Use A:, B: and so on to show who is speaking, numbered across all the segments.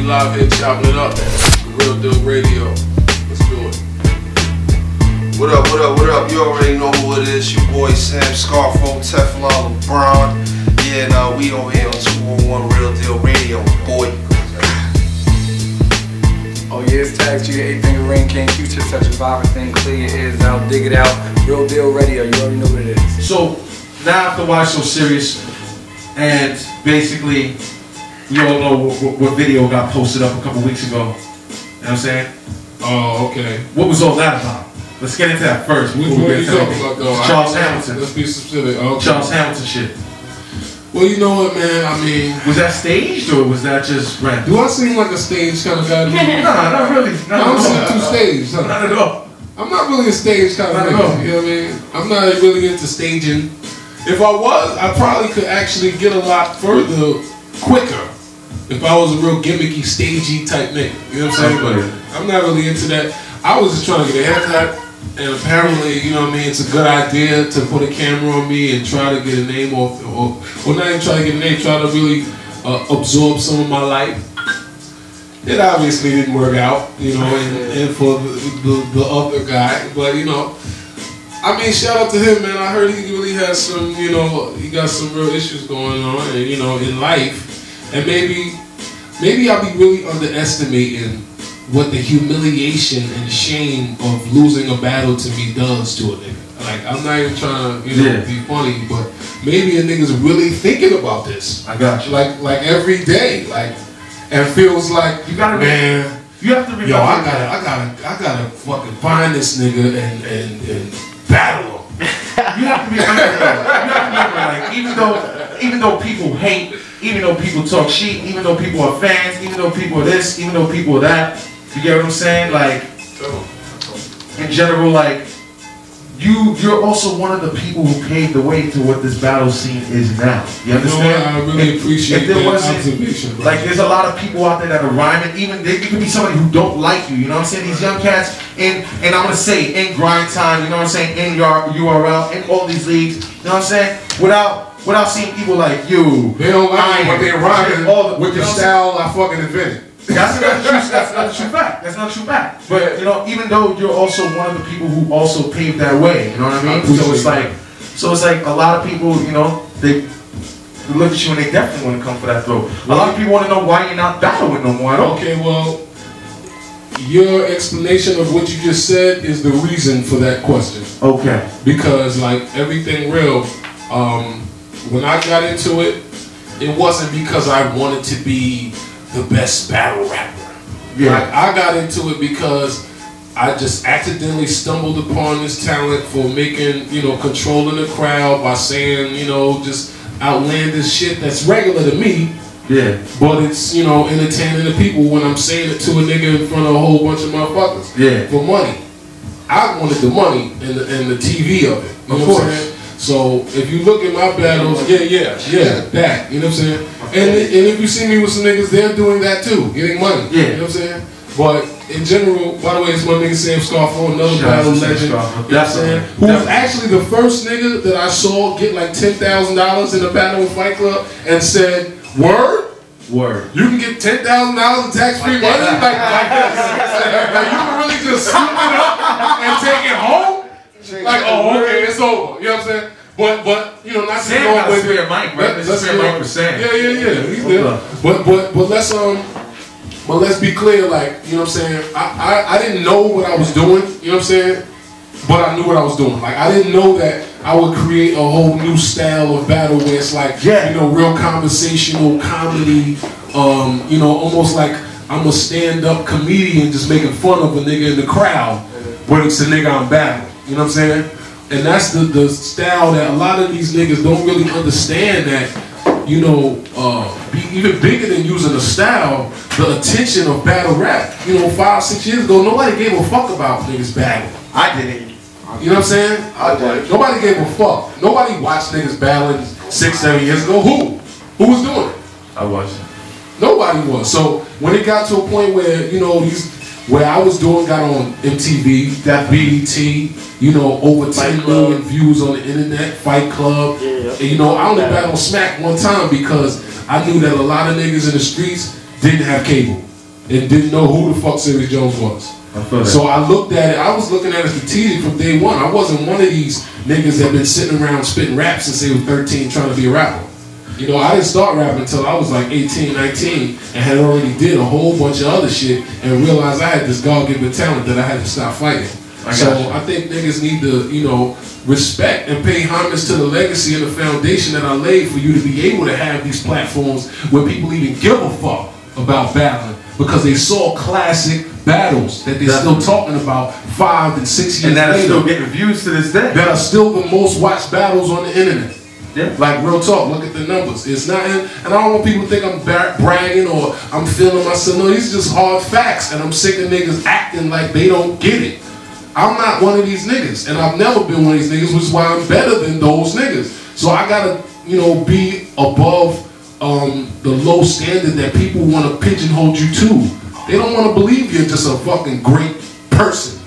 A: We live here chopping it up. The Real Deal Radio. Let's do it.
B: What up, what up, what up? You already know who it is. Your boy Sam Scarfo, Teflon, LeBron. Yeah, and we over here on 201 Real Deal Radio, boy.
C: Oh yeah, it's Tax G, the 8-finger ring king, future such a violent thing, clear your ears out, dig it out, Real Deal Radio, you already know what it is.
D: So, now after watching Serious, and basically, you all know what video got posted up a couple weeks ago. You know what I'm saying?
A: Oh, okay.
D: What was all that about? Let's get into that first.
A: What are you talking about though?
D: Charles Hamilton.
A: Let's be specific. Okay.
D: Charles Hamilton shit.
A: Well, you know what, man? I mean,
D: was that staged or was that just random?
A: Do I seem like a stage kind of guy?
D: Nah, not really.
A: I'm not too staged.
D: Not at all.
A: I'm not really a stage kind of guy. You know what I mean? I'm not really into staging. If I was, I probably could actually get a lot further quicker if I was a real gimmicky, stagey type nigga. You know what I'm saying? But I'm not really into that. I was just trying to get a haircut. And apparently, you know what I mean, it's a good idea to put a camera on me and try to get a name off, or not even try to get a name, try to really absorb some of my life. It obviously didn't work out, you know, and for the other guy, but you know, I mean, shout out to him, man. I heard he really has some, you know, he got some real issues going on, and you know, in life, and maybe I'll be really underestimating what the humiliation and shame of losing a battle to me does to a nigga. Like, I'm not even trying to, you know, be funny, but maybe a nigga's really thinking about this.
D: I got you.
A: Like every day, like, and feels like,
D: you gotta, man, you have to remember.
A: Yo, I gotta fucking find this nigga and battle him.
D: You have to remember, like, even though people hate, even though people talk shit, even though people are fans, even though people are this, even though people are that. You get what I'm saying? Like, in general, like, you're also one of the people who paved the way to what this battle scene is now. You understand?
A: I really appreciate that observation.
D: Bro. Like, there's a lot of people out there that are rhyming. Even it could be somebody who don't like you. You know what I'm saying? These young cats and I'm gonna say in grind time. You know what I'm saying? In your URL, in all these leagues. You know what I'm saying? Without seeing people like you.
A: They don't like it, but they're rhyming with the style I fucking invented.
D: That's not a true fact. That's not a true fact. But you know, even though you're also one of the people who also paved that way, you know what I mean? So it's like a lot of people, you know, they look at you and they definitely want to come for that throat. A lot of people want to know why you're not battling no more.
A: Okay, well, your explanation of what you just said is the reason for that question.
D: Okay.
A: Because like everything real, when I got into it, it wasn't because I wanted to be the best battle rapper. Yeah. Like, I got into it because I just accidentally stumbled upon this talent for making, you know, controlling the crowd by saying, you know, just outlandish shit that's regular to me.
D: Yeah.
A: But it's, you know, entertaining the people when I'm saying it to a nigga in front of a whole bunch of motherfuckers.
D: Yeah.
A: For money. I wanted the money and the TV of it. You know what I'm saying? So if you look at my battles, that, you know what I'm saying? And if you see me with some niggas, they're doing that too, getting money.
D: Yeah.
A: You know what I'm saying? But in general, by the way, it's my nigga Sam Scarfo, another battle legend. You know what I'm saying? Who was actually the first nigga that I saw get like $10,000 in a battle with Fight Club and said, word?
D: Word.
A: You can get $10,000 in tax-free money like this. Like, you can really just scoop it up and take it home? Like, oh, okay, it's over. You know what I'm saying? But you know, not to go with
D: spare mic, right? Let's spare mic for Sam.
A: Yeah. He's there. But let's be clear, like, you know what I'm saying? I didn't know what I was doing, you know what I'm saying? But I knew what I was doing. Like, I didn't know that I would create a whole new style of battle where it's like, you know, real conversational comedy, you know, almost like I'm a stand-up comedian just making fun of a nigga in the crowd, but it's the nigga I'm battling. You know what I'm saying? And that's the style that a lot of these niggas don't really understand, that, you know, even bigger than using a style, the attention of battle rap. You know, 5-6 years ago, nobody gave a fuck about niggas battling.
D: I didn't.
A: You know what I'm saying?
D: I did.
A: Nobody gave a fuck. Nobody watched niggas battling 6-7 years ago. Who was doing it?
D: I wasn't.
A: Nobody was. So when it got to a point where, you know, where I was doing, got on MTV, BET, you know, over 10 million views on the internet, Fight Club. And, you know, I only battled Smack one time because I knew that a lot of niggas in the streets didn't have cable. and didn't know who the fuck Serius Jones was. So I looked at it, I was looking at it strategic from day one. I wasn't one of these niggas that been sitting around spitting raps since they was 13 trying to be a rapper. You know, I didn't start rapping until I was like 18, 19 and had already did a whole bunch of other shit and realized I had this God-given talent that I had to stop fighting. I think niggas need to, you know, respect and pay homage to the legacy and the foundation that I laid for you to be able to have these platforms where people even give a fuck about battling because they saw classic battles that they're still talking about 5 and 6 years later.
D: And that are still getting views to this day.
A: That are still the most watched battles on the internet.
D: Yeah.
A: Like real talk, look at the numbers. It's not, and I don't want people to think I'm bragging or I'm feeling myself. No, these are just hard facts, and I'm sick of niggas acting like they don't get it. I'm not one of these niggas, and I've never been one of these niggas, which is why I'm better than those niggas. So I gotta, you know, be above the low standard that people want to pigeonhole you to. They don't want to believe you're just a fucking great person,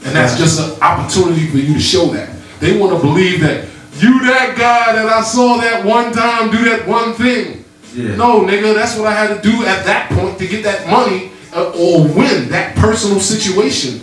A: and that's just an opportunity for you to show that. They want to believe that you that guy that I saw that one time do that one thing. Yeah. No, nigga, that's what I had to do at that point to get that money or win that personal situation,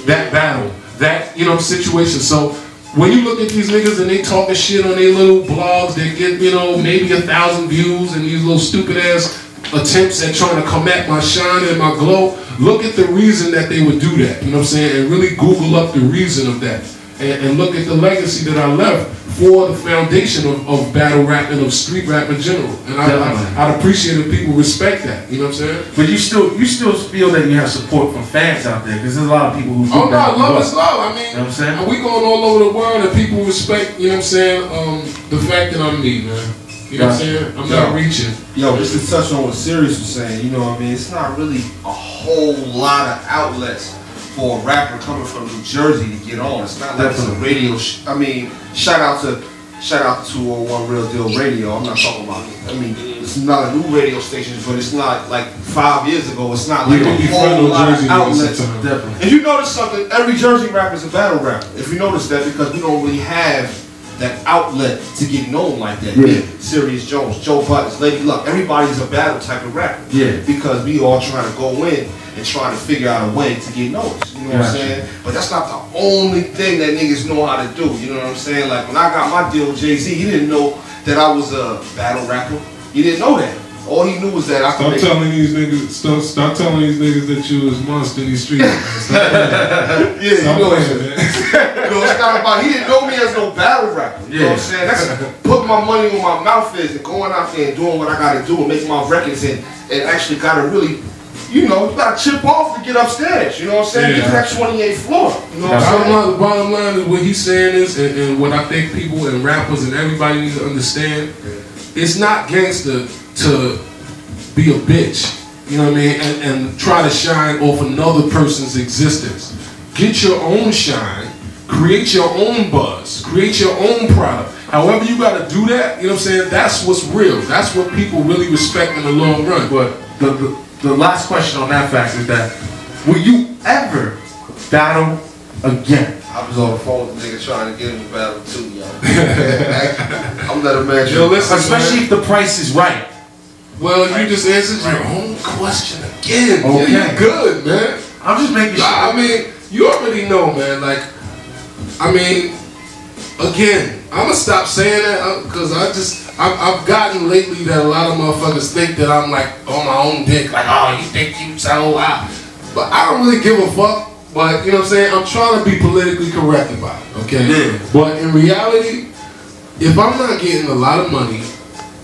A: that battle, that, you know, situation. So when you look at these niggas and they talking shit on their little blogs, they get, you know, maybe 1,000 views and these little stupid ass attempts at trying to come at my shine and my glow, look at the reason that they would do that, you know what I'm saying, and really Google up the reason of that. And look at the legacy that I left for the foundation of battle rap and of street rap in general. And I'd appreciate if people respect that. You know what I'm saying?
D: But you still feel that you have support from fans out there, because there's a lot of people who.
A: Oh no, love is love. I mean,
D: you know what I'm saying?
A: We going all over the world and people respect. You know what I'm saying? The fact that I'm me, man. You know what I'm saying? I'm not reaching.
B: Yo, just to touch on what Serius was saying, you know what I mean? It's not really a whole lot of outlets for a rapper coming from New Jersey to get on. It's not like it's a radio. I mean, shout out to 201 Real Deal Radio. I'm not talking about it. I mean, it's not a new radio station, but it's not like 5 years ago. It's not like a whole lot of outlets.
D: Definitely.
B: If you notice something, every Jersey rapper is a battle rapper. If you notice that, because we don't really have that outlet to get known like that. Yeah. Serius Jones, Joe Buttons, Lady Luck, everybody's a battle type of rapper. Yeah. Because we all trying to go in and trying to figure out a way to get noticed. You know what I'm saying? But that's not the only thing that niggas know how to do. You know what I'm saying? Like when I got my deal with Jay-Z, he didn't know that I was a battle rapper. He didn't know that. All he knew was that I could
A: stop telling these niggas that you was monster in these streets.
B: Yeah, you know what I'm saying? You know, it's not about, he didn't know me as no battle rapper. You know what I'm saying? That's putting my money where my mouth is and going out there and doing what I gotta do and making my records and actually gotta really, you know, you gotta chip off to get upstairs. You know what I'm saying? Get to that 28th floor. You know what I'm saying?
A: The bottom line is what he's saying is, and what I think people and rappers and everybody needs to understand, it's not gangster to be a bitch, you know what I mean, and try to shine off another person's existence. Get your own shine, create your own buzz, create your own product. However you gotta do that, you know what I'm saying, that's what's real. That's what people really respect in the long run.
D: But the last question on that fact is that, will you ever battle again?
B: I was on the phone with the nigga trying to get him to battle too, yo. I'm not a man.
A: Yo, listen,
D: especially if the price is right.
A: Well, you just answered your own question again. Okay. Yeah, you're good, man.
D: I'm just making sure.
A: I mean, you already know, man. Like, I mean, again, I'm gonna stop saying that because I've gotten lately that a lot of motherfuckers think that I'm like on my own dick. Like, oh, you think you so out. But I don't really give a fuck. But, you know what I'm saying? I'm trying to be politically correct about it, okay? Yeah. But in reality, if I'm not getting a lot of money,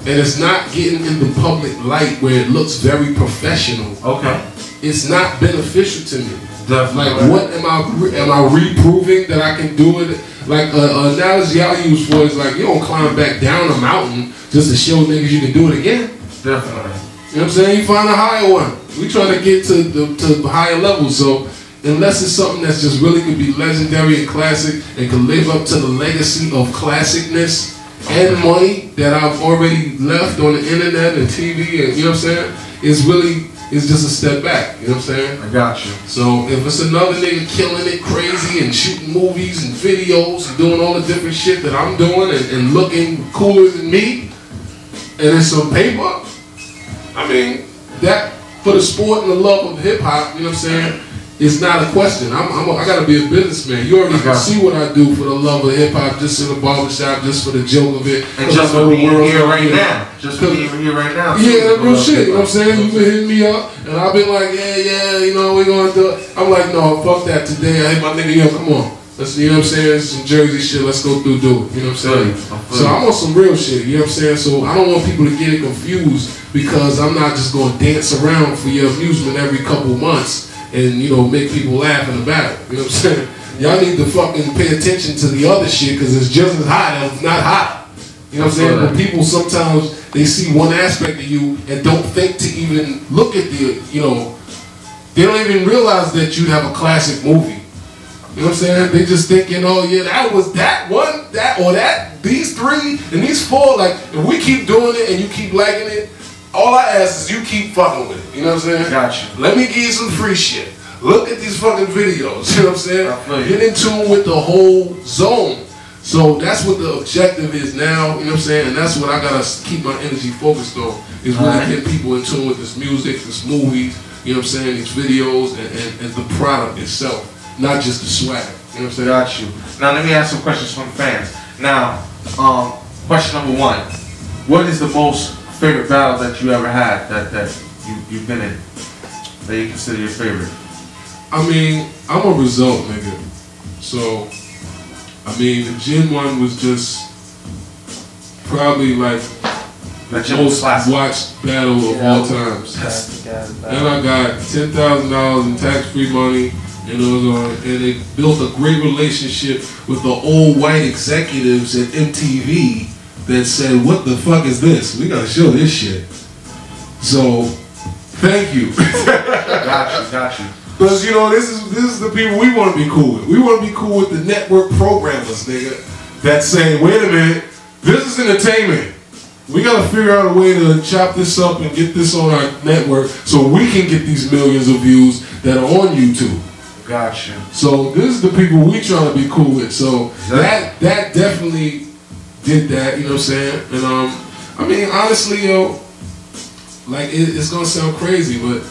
A: and it's not getting in the public light where it looks very professional. Okay. It's not beneficial to me. Definitely. Like, what am I reproving that I can do it? Like, an analogy I use for is like, you don't climb back down a mountain just to show niggas you can do it again. Definitely. You know what I'm saying? You find a higher one. We trying to get to higher levels. So unless it's something that's just really could be legendary and classic and can live up to the legacy of classicness and money that I've already left on the internet and TV, and you know what I'm saying? It's just a step back, you know what I'm saying? I got you. So if it's another nigga killing it crazy and shooting movies and videos and doing all the different shit that I'm doing and looking cooler than me, and it's some paper, I mean, that for the sport and the love of hip hop, you know what I'm saying? It's not a question. I gotta be a businessman. You already can see what I do for the love of hip hop, just in the barbershop, just for the joke of it.
D: And just for being here right now. Just for being here right now.
A: Yeah, real shit. You know what I'm saying? You've been hitting me up, and I've been like, yeah, you know, we're gonna do it. I'm like, no, fuck that today. I hit my nigga, yo, come on. Let's, you know what I'm saying? It's some Jersey shit. Let's go through, do it. You know what I'm saying? So I'm on some real shit. You know what I'm saying? So I don't want people to get it confused because I'm not just gonna dance around for your amusement every couple months and, you know, make people laugh in the battle. You know what I'm saying? Y'all need to fucking pay attention to the other shit because it's just as hot as not hot. You know what I'm saying? But people sometimes, they see one aspect of you and don't think to even look at the, you know, they don't even realize that you have a classic movie. You know what I'm saying? They just thinking, oh yeah, that was that one, that, or that, these three, and these four. Like, if we keep doing it and you keep liking it, all I ask is you keep fucking with it. You know what I'm saying?
D: Gotcha.
A: Let me give you some free shit. Look at these fucking videos. You know what I'm saying? Get in tune with the whole zone. So that's what the objective is now. You know what I'm saying? And that's what I gotta keep my energy focused on. Is really getting people in tune with this music, this movies. You know what I'm saying? These videos and the product itself. Not just the swag. You know what I'm saying?
D: Got you. Now let me ask some questions from the fans. Now, question number one. What is the most favorite battle that you ever had that you've been in? That you consider your favorite?
A: I mean, I'm a result nigga. So, I mean, the Gen 1 was just probably like the most watched battle of all times. And I got $10,000 in tax-free money. You know, and they built a great relationship with the old white executives at MTV that said, what the fuck is this? We gotta show this shit. So, thank you.
D: Got you.
A: Because, you know, this is the people we want to be cool with. We want to be cool with the network programmers, nigga, that say, wait a minute, this is entertainment. We gotta figure out a way to chop this up and get this on our network so we can get these millions of views that are on YouTube.
D: Gotcha.
A: So this is the people we trying to be cool with. So that definitely did that, you know what I'm saying? And I mean, honestly, yo, like it's gonna sound crazy, but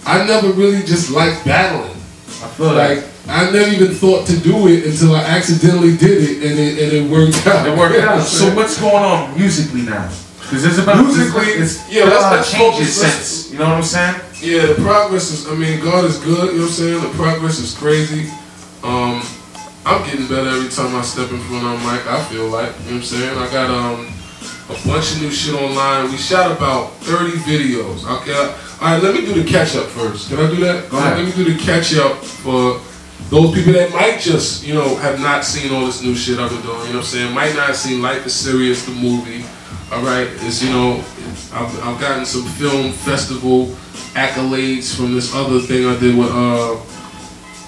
A: I never really just liked battling.
D: I feel like
A: I never even thought to do it until I accidentally did it, and it worked out.
D: It worked out. So what's going on musically now? Because there's about
A: musically,
D: let's changes since. You know what I'm saying?
A: Yeah, the progress is, I mean, God is good, you know what I'm saying? The progress is crazy. I'm getting better every time I step in front of a mic, I feel like, you know what I'm saying? I got a bunch of new shit online. We shot about 30 videos, okay? Alright, let me do the catch-up first. Can I do that?
D: Go ahead.
A: Let me do the catch-up for those people that might just, you know, have not seen all this new shit I've been doing, you know what I'm saying? Might not have seen Life is Serious, the movie. Alright, it's, you know, I've gotten some film festival accolades from this other thing I did with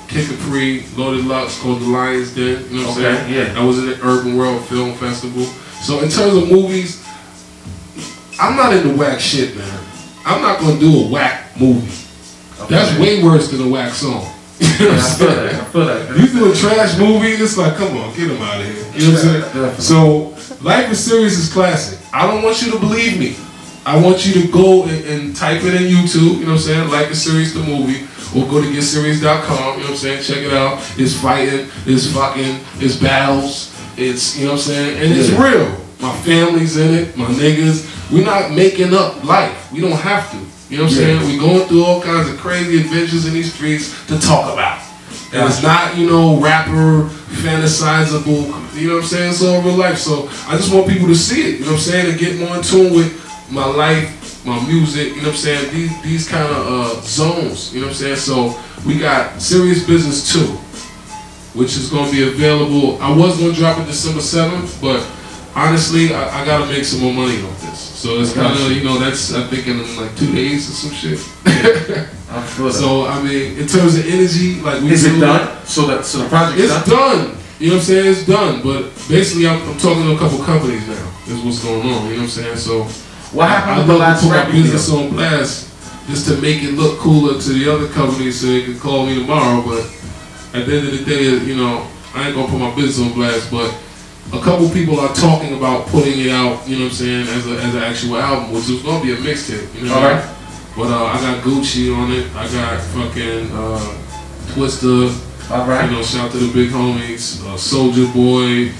A: Kid Capri, Loaded Lux, called The Lion's Den, you know what I'm saying?
D: Yeah.
A: I was in the Urban World Film Festival. So in terms of movies, I'm not into whack shit, man. I'm not gonna do a whack movie. That's way worse than a whack song. You know what I'm saying?
D: I feel that.
A: You do a trash movie, it's like, come on, get him out of here. You know what I'm saying? So, Life is Serious is classic. I don't want you to believe me. I want you to go and type it in YouTube, you know what I'm saying? Life is Serious, the movie. Or go to getserious.com, you know what I'm saying? Check it out. It's fighting, it's fucking, it's battles, it's, you know what I'm saying? And it's real. My family's in it, my niggas. We're not making up life. We don't have to. You know what I'm saying? We're going through all kinds of crazy adventures in these streets to talk about. And it's not, you know, rapper, fantasizable, you know what I'm saying? It's all real life. So I just want people to see it, you know what I'm saying? And get more in tune with my life, my music, you know what I'm saying? These kind of zones, you know what I'm saying? So we got Serious Business 2, which is going to be available. I was going to drop it December 7th, but honestly, I got to make some more money off this. So it's kind of, you know, that's, I think, in like 2 days or some shit. So, I mean, in terms of energy, like we
D: Is it done? So the project is
A: done? You know what I'm saying? It's done. But basically, I'm talking to a couple companies now. Is what's going on. You know what I'm saying? So,
D: what happened with the last
A: put my business on blast just to make it look cooler to the other companies so they can call me tomorrow. But at the end of the day, you know, I ain't gonna put my business on blast. But a couple people are talking about putting it out, you know what I'm saying, as an actual album, which is gonna be a mixtape, you know.
D: All right.
A: But I got Gucci on it. I got fucking Twister.
D: All right.
A: You know, shout out to the big homies. Soldier Boy.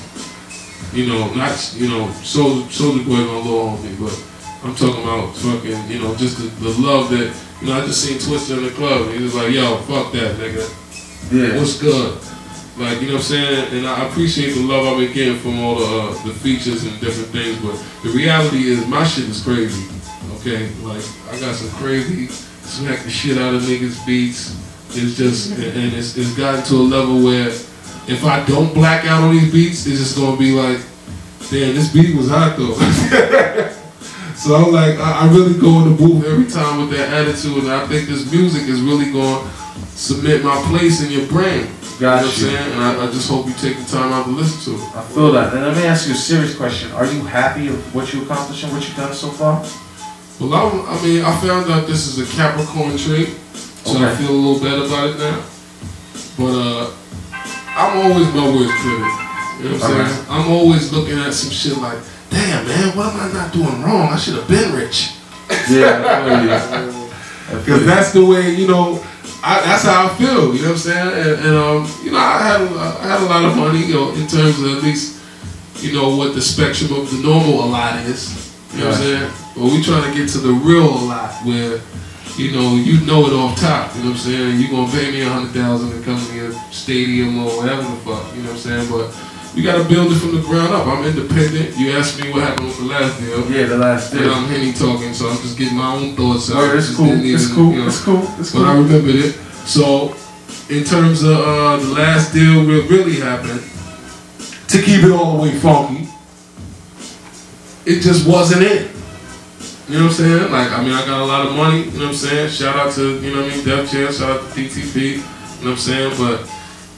A: You know, not Soldier Boy gonna little homie, but I'm talking about fucking, you know, just the love that, you know, I just seen Twister in the club and he was like, yo, fuck that nigga.
D: Yeah.
A: What's good? Like, you know what I'm saying? And I appreciate the love I've been getting from all the features and different things, but the reality is my shit is crazy. Okay? Like, I got some crazy, smack the shit out of niggas beats. It's just, and it's gotten to a level where if I don't black out on these beats, it's just gonna be like, damn, this beat was hot though. So I'm like, I really go in the booth every time with that attitude, and I think this music is really going to cement my place in your brain.
D: Got
A: you know what I'm
D: you.
A: saying? And I just hope you take the time out to listen to it.
D: I feel that. And let me ask you a serious question. Are you happy with what you accomplished and what you've done so far?
A: Well, I mean, I found out this is a Capricorn trait, so I feel a little better about it now. But I'm always my worst critic. You know what I'm saying? I'm always looking at some shit like, damn, man, what am I not doing wrong? I should have been rich.
D: Yeah,
A: because that's the way, you know, that's how I feel. You know what I'm saying? And you know, I had a lot of money, you know, in terms of at least, you know, what the spectrum of the normal a lot is. You know what I'm saying? But we trying to get to the real a lot where, you know it off top. You know what I'm saying? You gonna pay me $100,000 to come to your stadium or whatever the fuck. You know what I'm saying? But we gotta build it from the ground up. I'm independent. You asked me what happened with the last deal.
D: Yeah, the last deal.
A: And I'm Henny talking, so I'm just getting my own thoughts out.
D: It's cool. It's cool.
A: You know,
D: It's cool. It's cool.
A: But I remembered it. So, in terms of the last deal, what really happened, to keep it all the way funky, it just wasn't it. You know what I'm saying? Like, I mean, I got a lot of money. You know what I'm saying? Shout out to, you know what I mean, Def Jam. Shout out to DTP. You know what I'm saying? But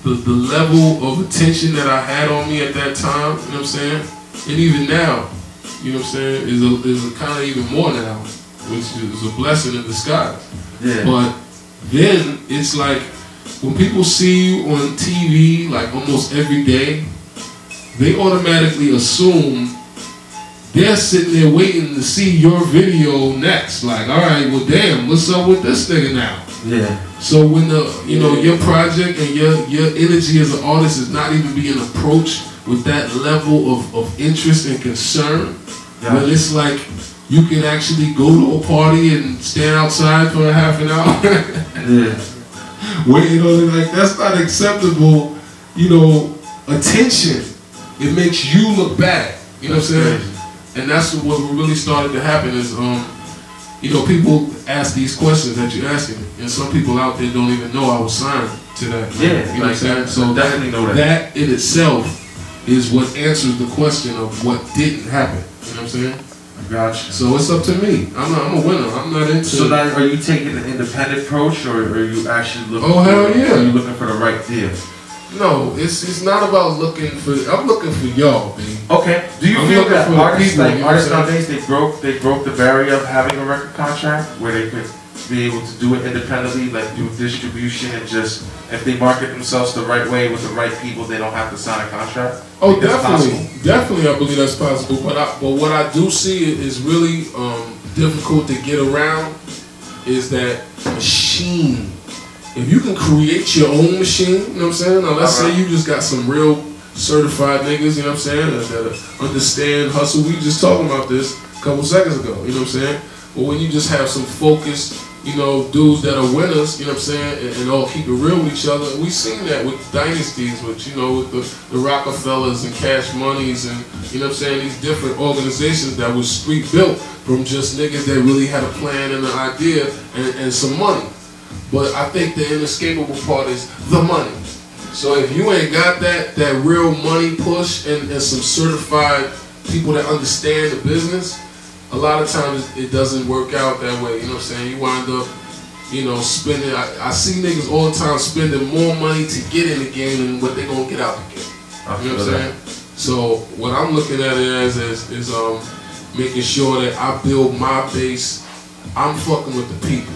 A: the level of attention that I had on me at that time, you know what I'm saying? And even now, you know what I'm saying, is a kind of even more now, which is a blessing in disguise.
D: Yeah.
A: But then it's like when people see you on TV like almost every day, they automatically assume they're sitting there waiting to see your video next. Like, all right, well, damn, what's up with this nigga now?
D: Yeah.
A: So when your project and your energy as an artist is not even being approached with that level of interest and concern, when it's like you can actually go to a party and stand outside for a half an hour, waiting on it, like that's not acceptable, you know, attention. It makes you look bad. You know what I'm saying? And that's what really started to happen is, you know, people ask these questions that you're asking, and some people out there don't even know I was signed to that.
D: Yeah,
A: you know what I'm saying? So
D: definitely know that.
A: That in itself is what answers the question of what didn't happen. You know what I'm saying?
D: I got you.
A: So it's up to me. I'm a winner. I'm not into.
D: So now, are you taking an independent approach, or are you actually looking?
A: Oh, hell yeah!
D: Are you looking for the right deal?
A: No, it's not about looking for. I'm looking for y'all, man.
D: Okay. Do you
A: I'm
D: feel
A: looking
D: that
A: for
D: artists,
A: people,
D: like
A: you know
D: artists
A: what I'm
D: nowadays, they broke the barrier of having a record contract where they could be able to do it independently, like do distribution and just if they market themselves the right way with the right people, they don't have to sign a contract?
A: Oh, definitely, I believe that's possible. But what I do see is really difficult to get around is that machine. If you can create your own machine, you know what I'm saying? Now let's say you just got some real certified niggas, you know what I'm saying, that understand hustle. We just talking about this a couple seconds ago, you know what I'm saying? But when you just have some focused, you know, dudes that are winners, you know what I'm saying, and all keep it real with each other. We've seen that with dynasties, with, you know, with the Rockefellers and Cash Moneys and, you know what I'm saying, these different organizations that was street built from just niggas that really had a plan and an idea and some money. But I think the inescapable part is the money. So if you ain't got that real money push and some certified people that understand the business, a lot of times it doesn't work out that way. You know what I'm saying? You wind up, you know, spending. I see niggas all the time spending more money to get in the game than what they gonna get out the game. You know what I'm saying? So what I'm looking at it as is making sure that I build my base. I'm fucking with the people.